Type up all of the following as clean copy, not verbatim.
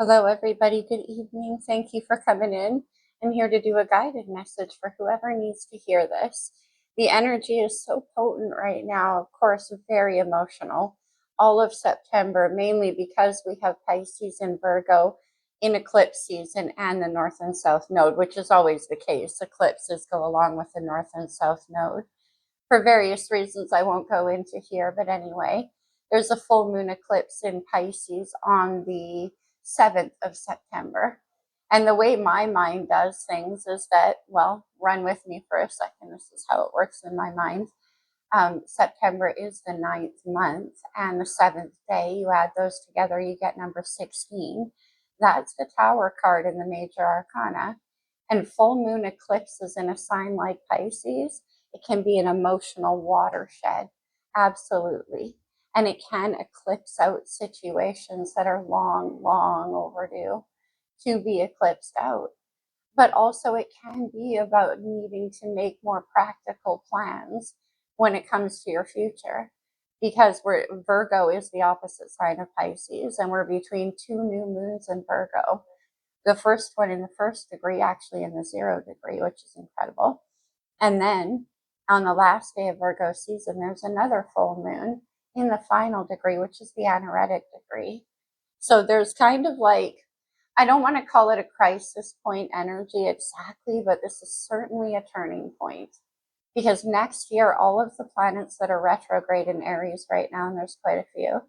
Hello, everybody. Good evening. Thank you for coming in. I'm here to do a guided message for whoever needs to hear this. The energy is so potent right now, of course, very emotional. All of September, mainly because we have Pisces and Virgo in eclipse season and the North and South node, which is always the case. Eclipses go along with the North and South node for various reasons I won't go into here. But anyway, there's a full moon eclipse in Pisces on the 7th of September. And the way my mind does things is that, well, run with me for a second. This is how it works in my mind. September is the 9th month, and the 7th day, you add those together, you get number 16. That's the Tower card in the major arcana. And full moon eclipses in a sign like Pisces, it can be an emotional watershed. Absolutely. And it can eclipse out situations that are long, long overdue to be eclipsed out. But also, it can be about needing to make more practical plans when it comes to your future. Because Virgo is the opposite sign of Pisces, and we're between two new moons in Virgo. The first one in the first degree, actually in the 0 degree, which is incredible. And then on the last day of Virgo season, there's another full moon in the final degree, which is the anaretic degree. So there's kind of like, I don't want to call it a crisis point energy exactly, but this is certainly a turning point. Because next year, all of the planets that are retrograde in Aries right now, and there's quite a few,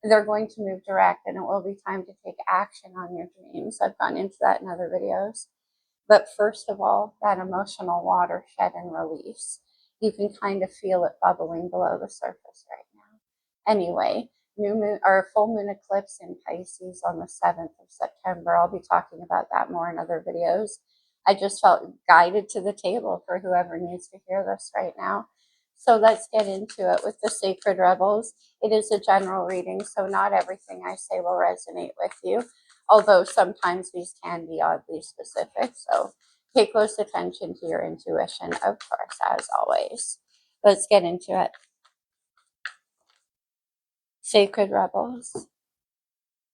they're going to move direct, and it will be time to take action on your dreams. I've gone into that in other videos. But first of all, that emotional watershed and release. You can kind of feel it bubbling below the surface right now. Anyway, new moon or full moon eclipse in Pisces on the 7th of September. I'll be talking about that more in other videos. I just felt guided to the table for whoever needs to hear this right now. So let's get into it with the Sacred Rebels. It is a general reading, so not everything I say will resonate with you, although sometimes these can be oddly specific. So pay close attention to your intuition, of course, as always. Let's get into it. Sacred Rebels.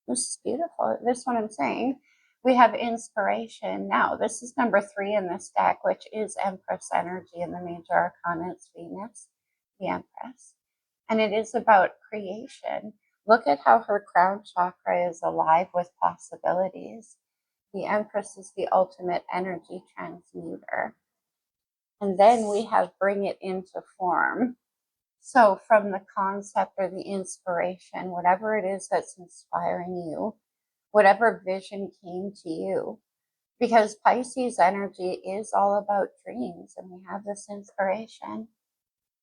This is beautiful. This one I'm saying. We have inspiration. Now, this is number 3 in this deck, which is Empress energy in the major arcana. It's Venus, the Empress. And it is about creation. Look at how her crown chakra is alive with possibilities. The Empress is the ultimate energy transmuter. And then we have bring it into form. So from the concept or the inspiration, whatever it is that's inspiring you, whatever vision came to you, because Pisces energy is all about dreams, and we have this inspiration.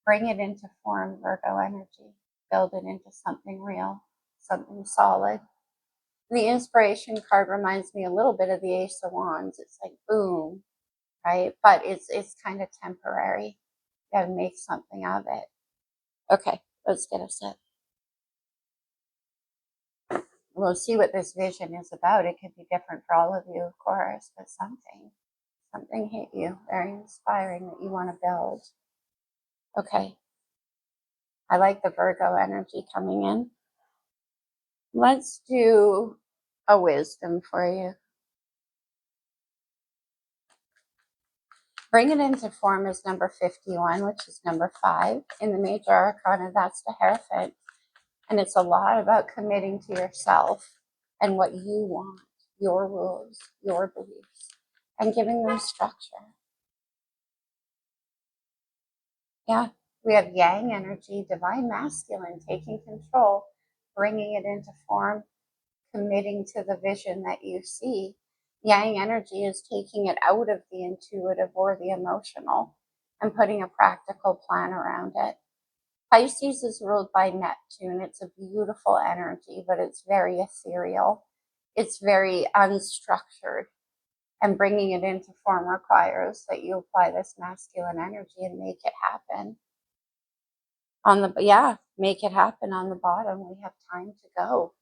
Bring it into form, Virgo energy. Build it into something real, something solid. The inspiration card reminds me a little bit of the Ace of Wands. It's like boom, right? But it's kind of temporary. You got to make something of it. Okay, let's get a sip. We'll see what this vision is about. It could be different for all of you, of course, but something hit you, very inspiring that you want to build. Okay, I like the Virgo energy coming in. Let's do a wisdom for you. Bring it into form is number 51, which is number 5 in the major arcana. That's the Hierophant. And it's a lot about committing to yourself and what you want, your rules, your beliefs, and giving them structure. Yeah, we have Yang energy, divine masculine, taking control, bringing it into form, committing to the vision that you see. Yang energy is taking it out of the intuitive or the emotional and putting a practical plan around it. Pisces is ruled by Neptune. It's a beautiful energy, but it's very ethereal. It's very unstructured. And bringing it into form requires that you apply this masculine energy and make it happen. Make it happen on the bottom. We have time to go.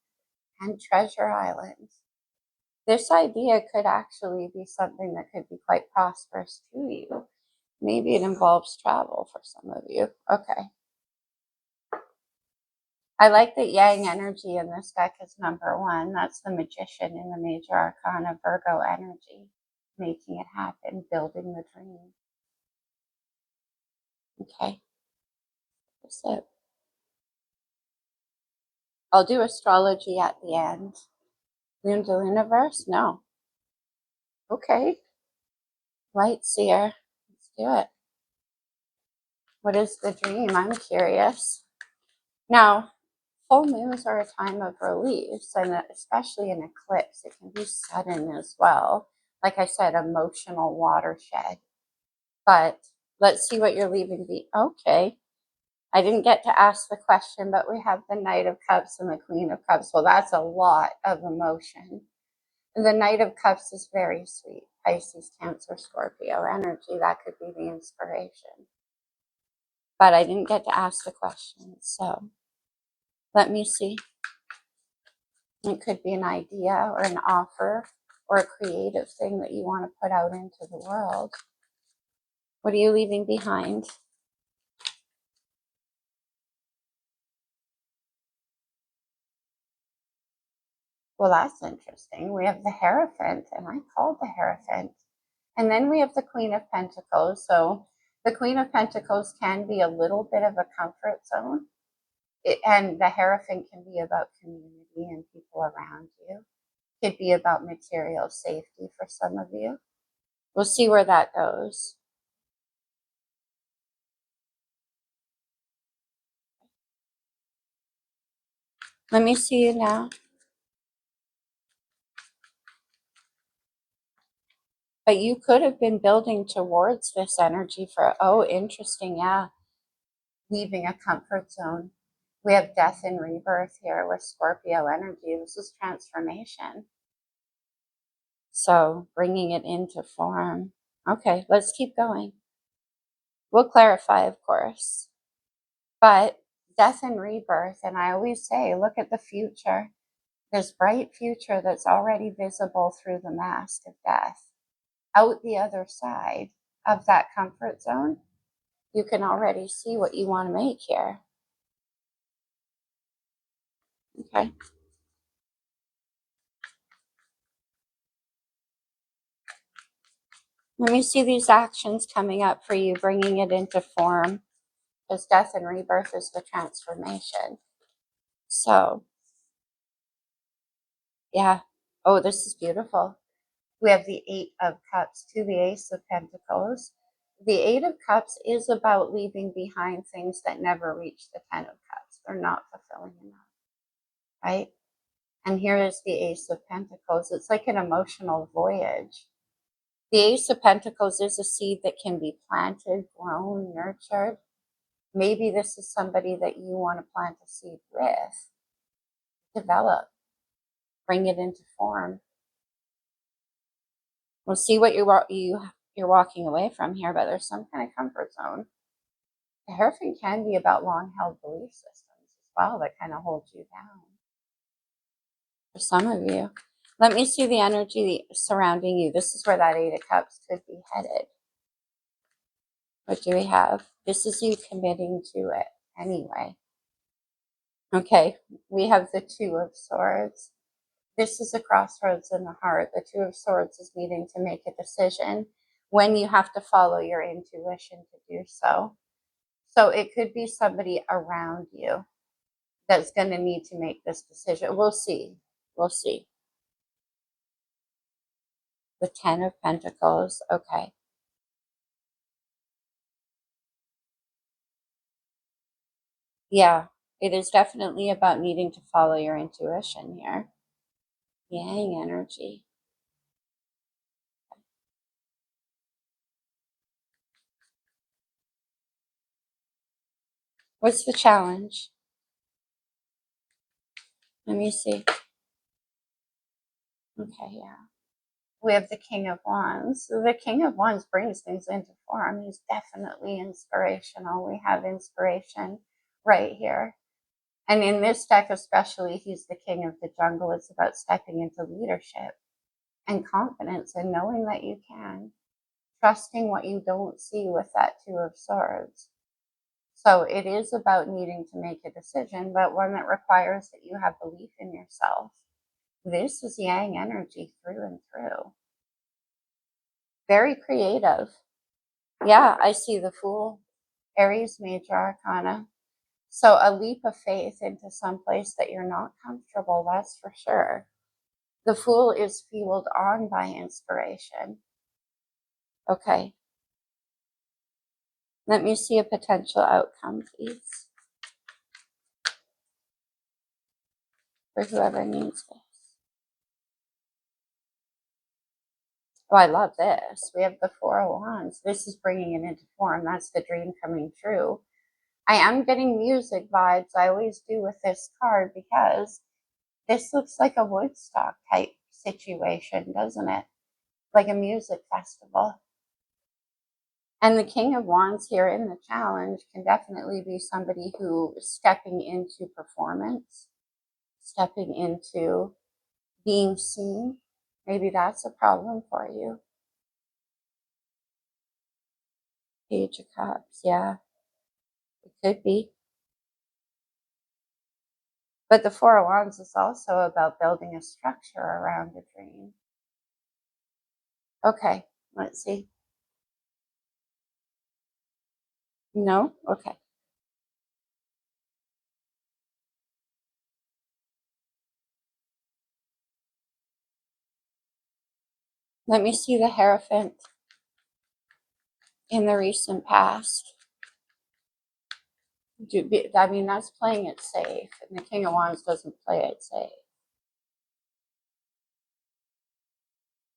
And Treasure Island. This idea could actually be something that could be quite prosperous to you. Maybe it involves travel for some of you. Okay. I like that yang energy in this deck is number one. That's the magician in the major arcana, Virgo energy, making it happen, building the dream. Okay, that's it. I'll do astrology at the end. Moon to universe? No. Okay. Light seer. Let's do it. What is the dream? I'm curious. Now, full moons are a time of release, and especially an eclipse, it can be sudden as well. Like I said, emotional watershed. But let's see what you're leaving be. Okay. I didn't get to ask the question, but we have the Knight of Cups and the Queen of Cups. Well, that's a lot of emotion. And the Knight of Cups is very sweet. Pisces, Cancer, Scorpio energy. That could be the inspiration. But I didn't get to ask the question. So let me see. It could be an idea or an offer or a creative thing that you want to put out into the world. What are you leaving behind? Well, that's interesting. We have the Hierophant, and I called the Hierophant. And then we have the Queen of Pentacles. So the Queen of Pentacles can be a little bit of a comfort zone. And the Hierophant can be about community and people around you. It could be about material safety for some of you. We'll see where that goes. Let me see you now. But you could have been building towards this energy for, oh, interesting, yeah, leaving a comfort zone. We have death and rebirth here with Scorpio energy. This is transformation. So bringing it into form. Okay, let's keep going. We'll clarify, of course. But death and rebirth, and I always say, look at the future. This bright future that's already visible through the mask of death. Out the other side of that comfort zone, you can already see what you want to make here. Okay. Let me see these actions coming up for you, bringing it into form, because death and rebirth is the transformation. So, yeah. Oh, this is beautiful. We have the Eight of Cups to the Ace of Pentacles. The Eight of Cups is about leaving behind things that never reach the Ten of Cups. They're not fulfilling enough, right? And here is the Ace of Pentacles. It's like an emotional voyage. The Ace of Pentacles is a seed that can be planted, grown, nurtured. Maybe this is somebody that you want to plant a seed with, develop, bring it into form. We'll see what you're walking away from here, but there's some kind of comfort zone. The Hierophant can be about long-held belief systems as well that kind of hold you down. For some of you. Let me see the energy surrounding you. This is where that Eight of Cups could be headed. What do we have? This is you committing to it anyway. Okay, we have the Two of Swords. This is a crossroads in the heart. The Two of Swords is needing to make a decision when you have to follow your intuition to do so. So it could be somebody around you that's going to need to make this decision. We'll see. We'll see. The Ten of Pentacles. Okay. Yeah, it is definitely about needing to follow your intuition here. Yang energy. What's the challenge? Let me see. Okay, yeah. We have the King of Wands. So the King of Wands brings things into form. He's definitely inspirational. We have inspiration right here. And in this deck especially, he's the King of the Jungle. It's about stepping into leadership and confidence and knowing that you can. Trusting what you don't see with that Two of Swords. So it is about needing to make a decision, but one that requires that you have belief in yourself. This is yang energy through and through. Very creative. Yeah, I see the Fool, Aries major arcana. So a leap of faith into some place that you're not comfortable, that's for sure. The Fool is fueled on by inspiration. Okay. Let me see a potential outcome, please, for whoever needs this. Oh, I love this. We have the Four of Wands. This is bringing it into form. That's the dream coming true. I am getting music vibes. I always do with this card because this looks like a Woodstock type situation, doesn't it? Like a music festival. And the King of Wands here in the challenge can definitely be somebody who is stepping into performance, stepping into being seen. Maybe that's a problem for you. Page of Cups, yeah, it could be. But the Four of Wands is also about building a structure around a dream. Okay, let's see. No? Okay. Let me see the Hierophant in the recent past. I mean, that's playing it safe, and the King of Wands doesn't play it safe.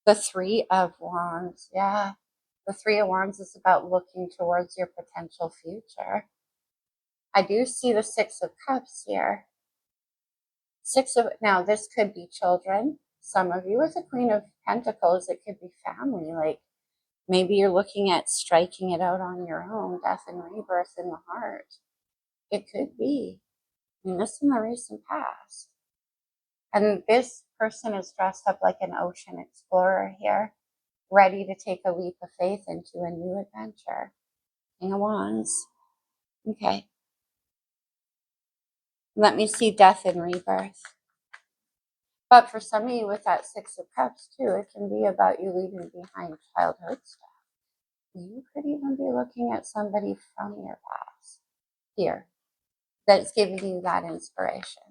The Three of Wands, yeah. The Three of Wands is about looking towards your potential future. I do see the Six of Cups here. Now this could be children. Some of you with the Queen of Pentacles, it could be family. Like maybe you're looking at striking it out on your own, death and rebirth in the heart. It could be. I mean, this in the recent past. And this person is dressed up like an ocean explorer here, ready to take a leap of faith into a new adventure. King of Wands. Okay. Let me see death and rebirth. But for some of you with that Six of Cups too, it can be about you leaving behind childhood stuff. You could even be looking at somebody from your past here that's giving you that inspiration.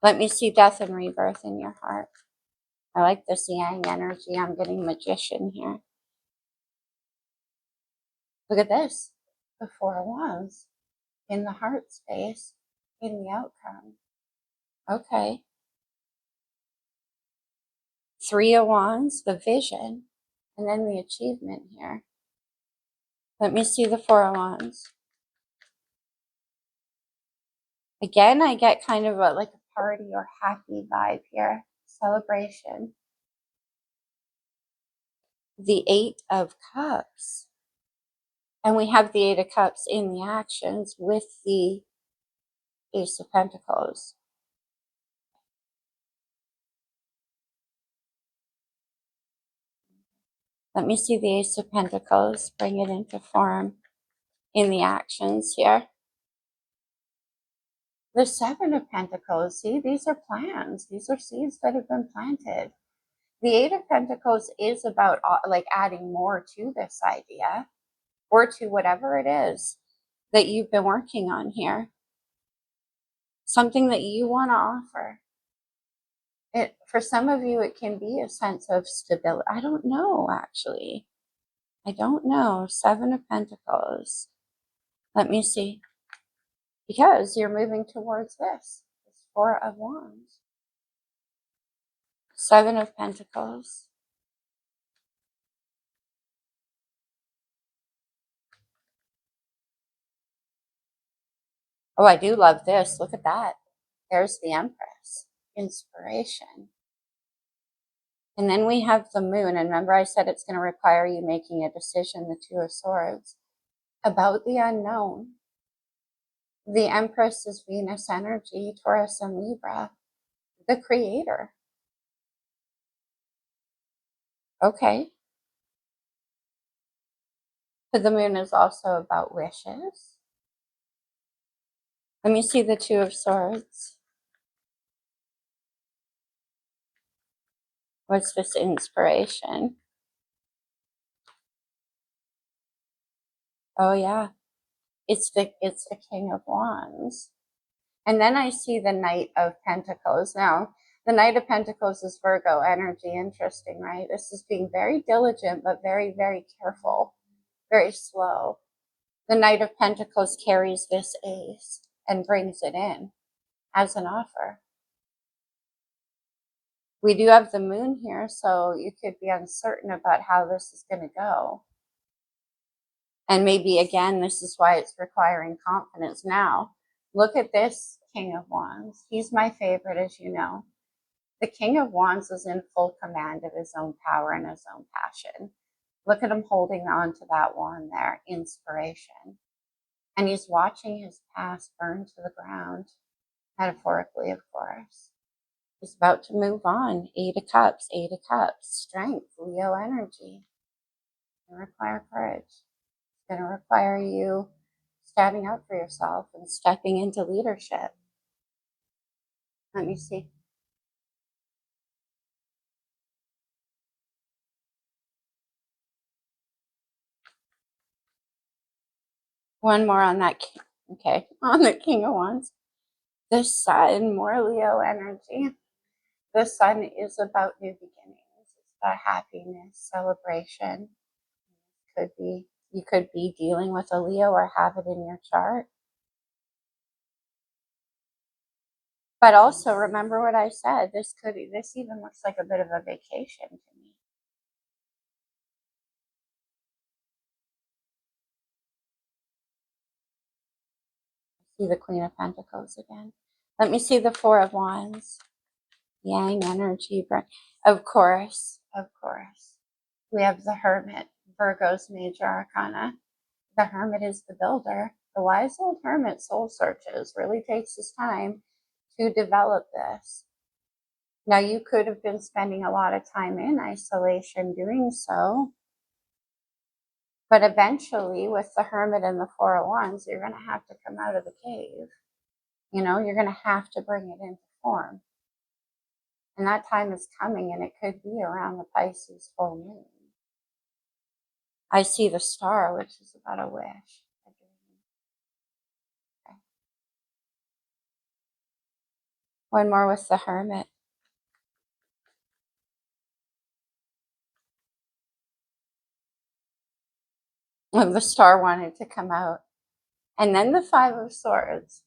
Let me see death and rebirth in your heart. I like this yang energy. I'm getting Magician here. Look at this. The Four of Wands in the heart space in the outcome. Okay. Three of Wands, the vision, and then the achievement here. Let me see the Four of Wands. Again, I get kind of like a party or happy vibe here. Celebration. The Eight of Cups. And we have the Eight of Cups in the actions with the Ace of Pentacles. Let me see the Ace of Pentacles, bring it into form in the actions here. The Seven of Pentacles, see, these are plans. These are seeds that have been planted. The Eight of Pentacles is about like adding more to this idea or to whatever it is that you've been working on here. Something that you want to offer. For some of you, it can be a sense of stability. I don't know, actually. I don't know. Seven of Pentacles. Let me see. Because you're moving towards this. It's Four of Wands. Seven of Pentacles. Oh, I do love this. Look at that. There's the Empress. Inspiration. And then we have the Moon. And remember I said it's going to require you making a decision, the Two of Swords, about the unknown. The Empress is Venus energy, Taurus and Libra, the creator. Okay. But the Moon is also about wishes. Let me see the Two of Swords. What's this inspiration? Oh yeah, it's the King of Wands. And then I see the Knight of Pentacles. Now, the Knight of Pentacles is Virgo energy. Interesting, right? This is being very diligent, but very, very careful, very slow. The Knight of Pentacles carries this ace and brings it in as an offer. We do have the moon here, so you could be uncertain about how this is going to go. And maybe, again, this is why it's requiring confidence. Now, look at this King of Wands. He's my favorite, as you know. The King of Wands is in full command of his own power and his own passion. Look at him holding on to that wand there, inspiration. And he's watching his past burn to the ground, metaphorically, of course. He's about to move on. Eight of Cups, strength, Leo energy. It's going to require courage. It's going to require you standing up for yourself and stepping into leadership. Let me see. One more on that. Okay, on the King of Wands. The Sun, more Leo energy. The Sun is about new beginnings. It's about happiness, celebration. You could be dealing with a Leo or have it in your chart. But also remember what I said. This even looks like a bit of a vacation to me. See the Queen of Pentacles again. Let me see the Four of Wands. Yang energy. Of course. We have the Hermit, Virgo's major arcana. The Hermit is the builder. The wise old hermit soul searches, really takes his time to develop this. Now, you could have been spending a lot of time in isolation doing so, but eventually, with the Hermit and the Four of Wands, you're going to have to come out of the cave. You're going to have to bring it into form. And that time is coming, and it could be around the Pisces full moon. I see the star, which is about a wish. Okay. One more with the Hermit. The star wanted to come out. And then the Five of Swords.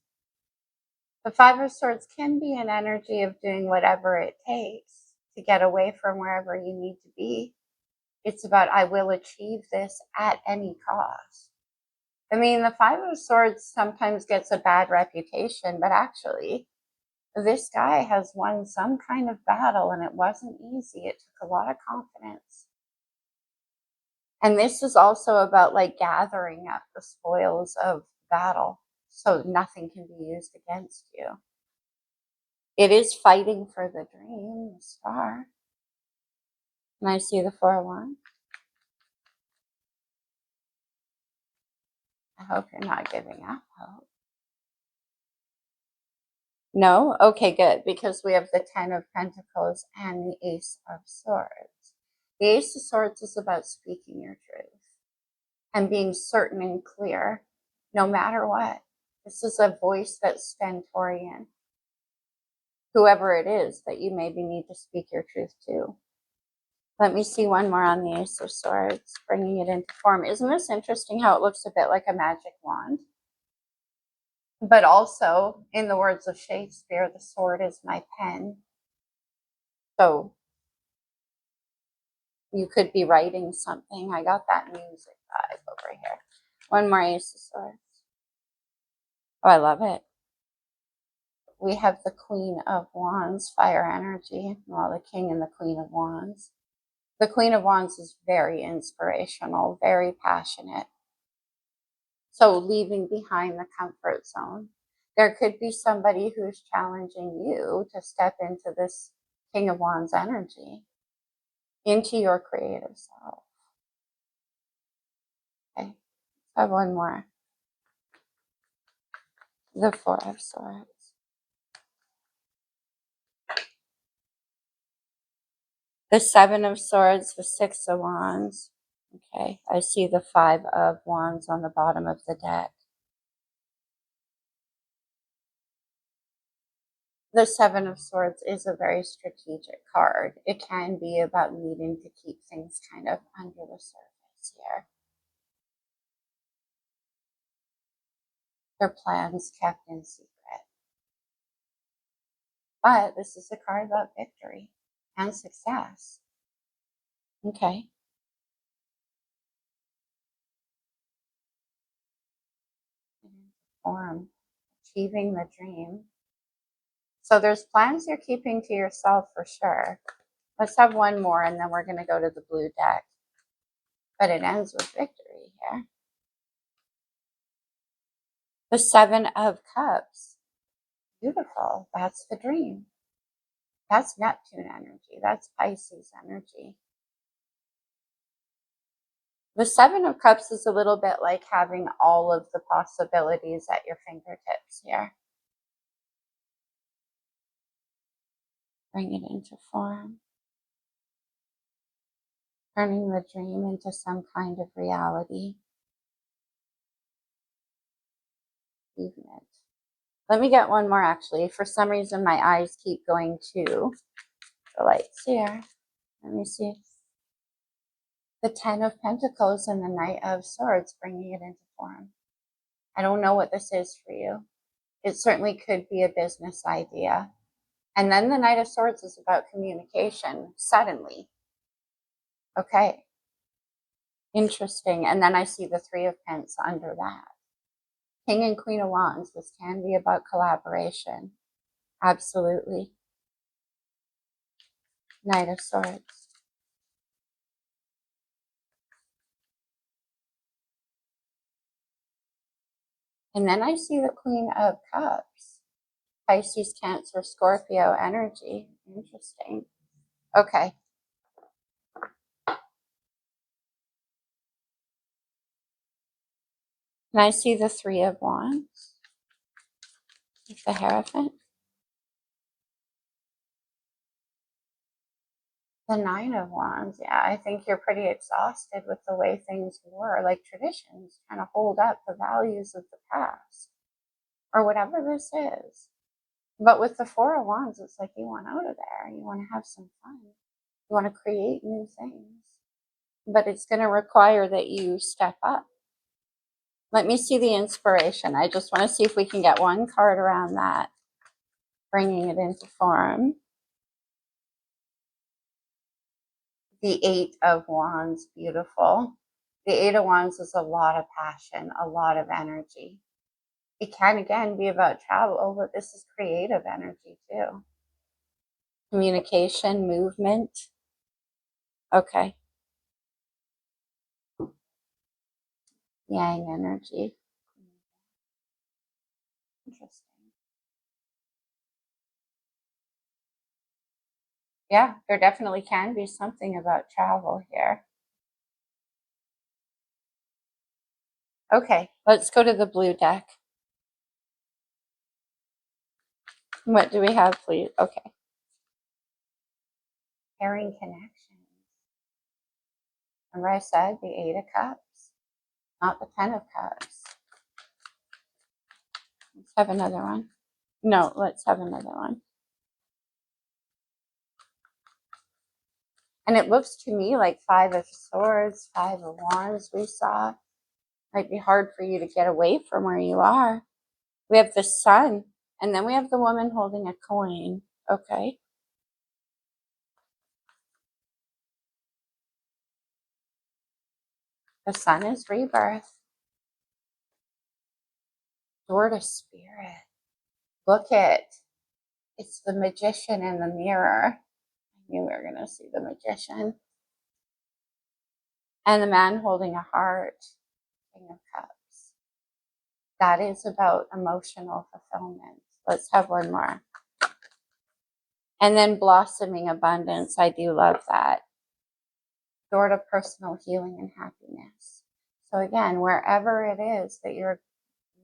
The Five of Swords can be an energy of doing whatever it takes to get away from wherever you need to be. It's about, I will achieve this at any cost. I mean, the Five of Swords sometimes gets a bad reputation, but actually, this guy has won some kind of battle, and it wasn't easy. It took a lot of confidence. And this is also about like gathering up the spoils of battle so nothing can be used against you. It is fighting for the dream, the star. And I see the Four of Wands. I hope you're not giving up hope. No? Okay, good. Because we have the Ten of Pentacles and the Ace of Swords. The Ace of Swords is about speaking your truth and being certain and clear, no matter what. This is a voice that's stentorian. Whoever it is that you maybe need to speak your truth to. Let me see one more on the Ace of Swords, bringing it into form. Isn't this interesting how it looks a bit like a magic wand? But also, in the words of Shakespeare, the sword is my pen. So you could be writing something. I got that music vibe over here. One more Ace of Swords. Oh, I love it. We have the Queen of Wands, fire energy. Well, the King and the Queen of Wands. The Queen of Wands is very inspirational, very passionate. So leaving behind the comfort zone. There could be somebody who's challenging you to step into this King of Wands energy, into your creative self. Okay, I have one more. The Four of Swords. The Seven of Swords, the Six of Wands. Okay, I see the Five of Wands on the bottom of the deck. The Seven of Swords is a very strategic card. It can be about needing to keep things kind of under the surface here. Their plans kept in secret. But this is a card about victory and success. Okay. Form, achieving the dream. So there's plans you're keeping to yourself for sure. Let's have one more and then we're going to go to the blue deck. But it ends with victory here. The Seven of Cups. Beautiful. That's the dream. That's Neptune energy. That's Pisces energy. The Seven of Cups is a little bit like having all of the possibilities at your fingertips here. Bring it into form. Turning the dream into some kind of reality. Achievement. Let me get one more actually. For some reason, my eyes keep going to the lights here. Let me see. The Ten of Pentacles and the Knight of Swords, bringing it into form. I don't know what this is for you. It certainly could be a business idea. And then the Knight of Swords is about communication, suddenly. Okay. Interesting. And then I see the Three of Pentacles under that. King and Queen of Wands. This can be about collaboration. Absolutely. Knight of Swords. And then I see the Queen of Cups. Pisces, Cancer, Scorpio energy. Interesting. Okay. And I see the Three of Wands. The Hierophant. The Nine of Wands. Yeah, I think you're pretty exhausted with the way things were. Like traditions kind of hold up the values of the past. Or whatever this is. But with the Four of Wands, it's like you want out of there. You want to have some fun. You want to create new things. But it's going to require that you step up. Let me see the inspiration. I just want to see if we can get one card around that. Bringing it into form. The Eight of Wands, beautiful. The Eight of Wands is a lot of passion, a lot of energy. It can, again, be about travel, but this is creative energy too. Communication, movement. Okay. Yang energy. Interesting. Yeah, there definitely can be something about travel here. Okay, let's go to the blue deck. What do we have, please? Okay. Pairing connections. Remember I said the Eight of Cups, not the Ten of Cups. Let's have another one. No, let's have another one. And it looks to me like Five of Swords, Five of Wands we saw. Might be hard for you to get away from where you are. We have the Sun, and then we have the woman holding a coin. Okay. The Sun is rebirth. Door to Spirit. Look it. It's the Magician in the mirror. I knew we were going to see the Magician. And the man holding a heart. King of Cups. That is about emotional fulfillment. Let's have one more. And then blossoming abundance. I do love that. Door to personal healing and happiness. So again, wherever it is that you're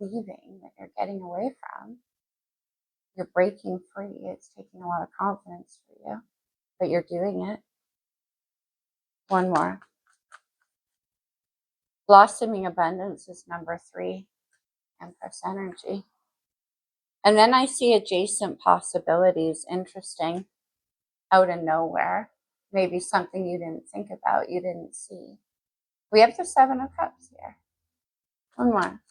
leaving, that you're getting away from. You're breaking free. It's taking a lot of confidence for you, but you're doing it. One more. Blossoming abundance is number 3, Empress energy. And then I see adjacent possibilities, interesting, out of nowhere. Maybe something you didn't think about, you didn't see. We have the 7 of Cups here. One more.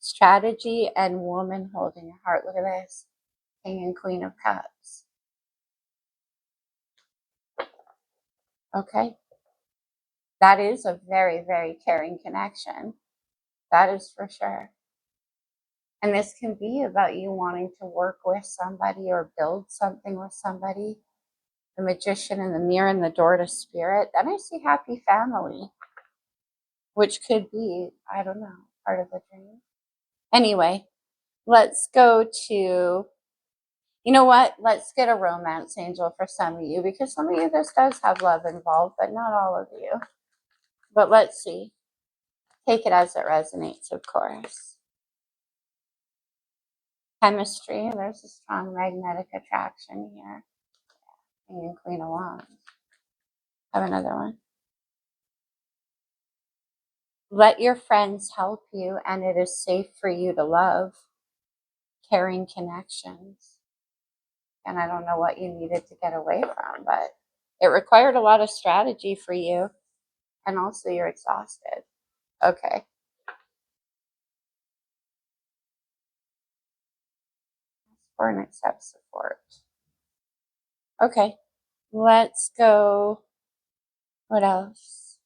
Strategy and woman holding a heart. Look at this. King and Queen of Cups. Okay. That is a very, very caring connection. That is for sure. And this can be about you wanting to work with somebody or build something with somebody. The Magician and the Mirror and the Door to Spirit. Then I see happy family, which could be, I don't know, part of the dream. Anyway, let's go to, you know what? Let's get a romance angel for some of you, because some of you, this does have love involved, but not all of you. But let's see. Take it as it resonates, of course. Chemistry. There's a strong magnetic attraction here. King and Queen of Wands. Have another one. Let your friends help you, and it is safe for you to love. Caring connections. And I don't know what you needed to get away from, but it required a lot of strategy for you. And also you're exhausted. Okay. For and accept support. Okay. Let's go. What else?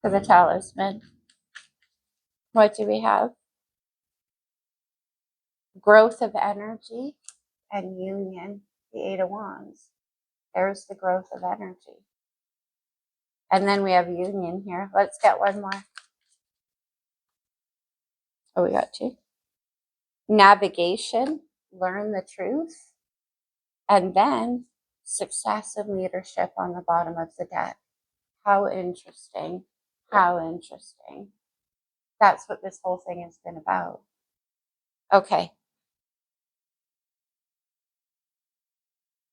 For the talisman. What do we have? Growth of energy and union. The 8 of Wands. There's the growth of energy. And then we have union here. Let's get one more. Oh, we got 2. Navigation. Learn the truth. And then successive leadership on the bottom of the deck. How interesting. How interesting. That's what this whole thing has been about. Okay.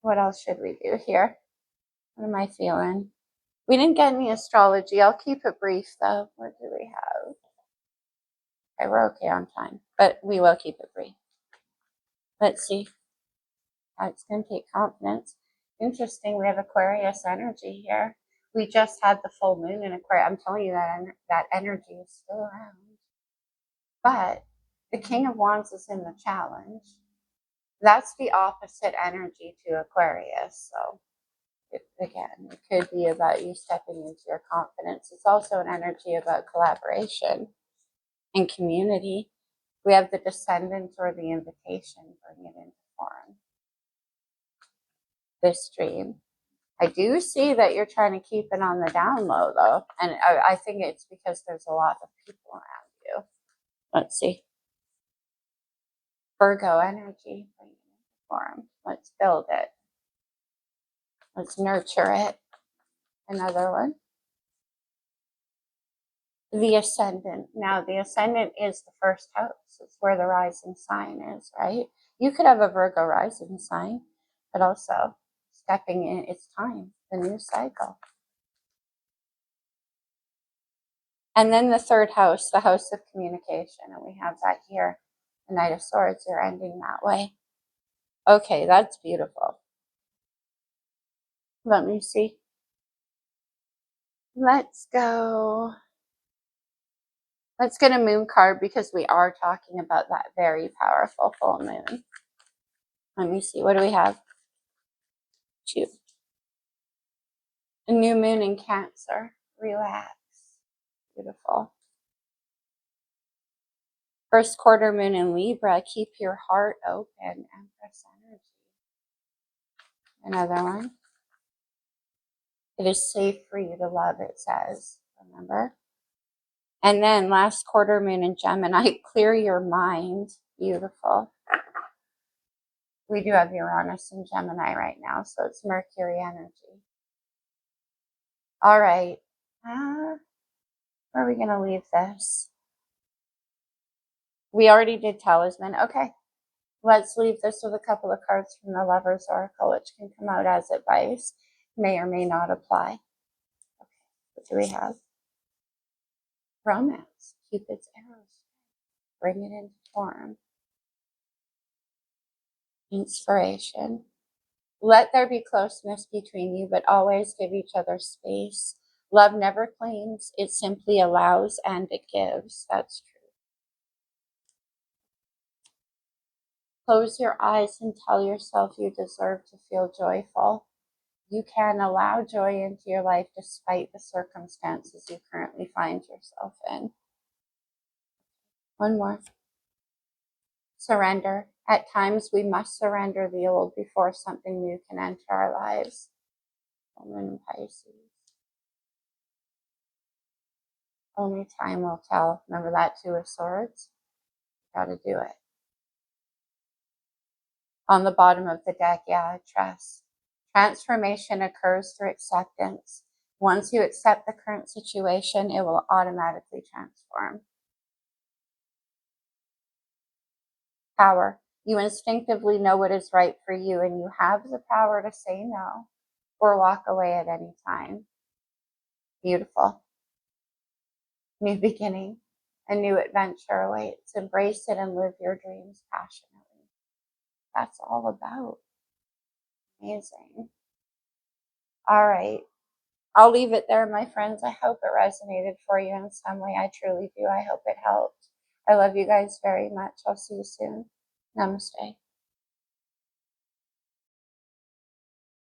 What else should we do here? What am I feeling? We didn't get any astrology. I'll keep it brief though. What do we have? Okay, we're okay on time, but we will keep it brief. Let's see. It's going to take confidence. Interesting. We have Aquarius energy here. We just had the full moon in Aquarius. I'm telling you that energy is still around. But the King of Wands is in the challenge. That's the opposite energy to Aquarius. So again, it could be about you stepping into your confidence. It's also an energy about collaboration and community. We have the Descendant or the Invitation, bring it into form. This dream. I do see that you're trying to keep it on the down low though. And I think it's because there's a lot of people around you. Let's see. Virgo energy, bring it into form. Let's build it. Let's nurture it. Another one. The Ascendant. Now, the Ascendant is the first house. It's where the rising sign is, right? You could have a Virgo rising sign, but also stepping in, it's time, the new cycle. And then the third house, the house of communication, and we have that here. The Knight of Swords, you're ending that way. Okay, that's beautiful. Let me see. Let's go. Let's get a moon card because we are talking about that very powerful full moon. Let me see. What do we have? 2. A new moon in Cancer. Relax. Beautiful. First quarter moon in Libra. Keep your heart open. Empress energy. Another one. It is safe for you to love, it says. Remember? And then last quarter moon in Gemini. Clear your mind. Beautiful. We do have Uranus and Gemini right now, so it's Mercury energy. All right. Where are we going to leave this? We already did talisman. Okay. Let's leave this with a couple of cards from the Lover's Oracle, which can come out as advice. May or may not apply. Okay. What do we have? Romance. Cupid's arrows. Bring it into form. Inspiration. Let there be closeness between you, but always give each other space. Love never claims, it simply allows and it gives. That's true. Close your eyes and tell yourself you deserve to feel joyful. You can allow joy into your life despite the circumstances you currently find yourself in. One more. Surrender. At times we must surrender the old before something new can enter our lives. Woman in Pisces. Only time will tell. Remember that Two of Swords? Got to do it. On the bottom of the deck, yeah, trust. Transformation occurs through acceptance. Once you accept the current situation, it will automatically transform. Power. You instinctively know what is right for you, and you have the power to say no or walk away at any time. Beautiful. New beginning. A new adventure awaits. Embrace it and live your dreams passionately. That's all about. Amazing. All right. I'll leave it there, my friends. I hope it resonated for you in some way. I truly do. I hope it helped. I love you guys very much. I'll see you soon. Namaste.